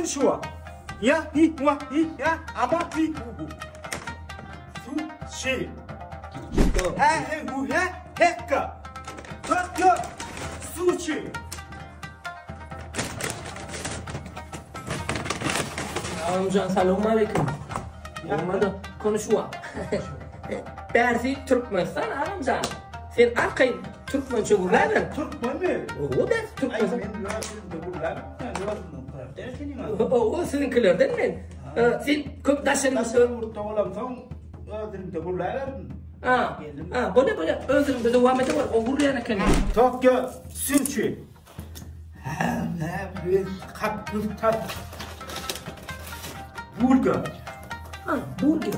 konuşuyor. Ya ya ama sushi. Heka. Tokyo sushi. Amcan selamünaleyküm. Olmadı konuşuyor. Bersi Türkmenistan amcan. Sen arkayı Türkmençe gurladın. Türkmen mi? O ben Türkmenistan. O seninkilerden mi? Sen köp taşınmışsın. Böyle özürümde devam ediyor. O buraya ne kadar? Tokyo sushi. Burger. Burger.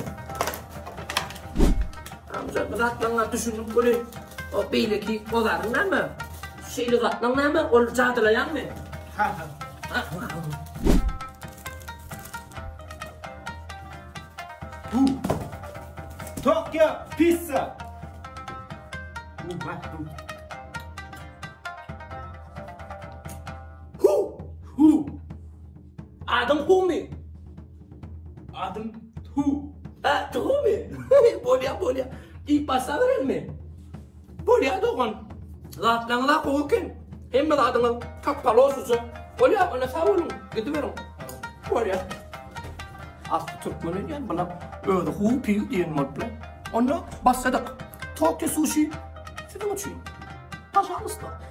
Amca katlanlar düşünüp böyle o beyleki olarından mı? Şeyli katlanlar mı? O çatılayan mı? Bu. Tokyo pizza. Hu. Adım Hu mi? Adım Hu. Hu mi? Bolya. İlk basa verir mi? Bolya doğan. Katlanlar koyurken. Hem de adını kapalı olsun. Bolya ona savunun. Gidiverin. Bolya. Aslı Türkmen'in yani bana öyle Hu piyu diyen mutlu. Onu basadık. Tokyo sushi. Sizin için. Başarılısı da.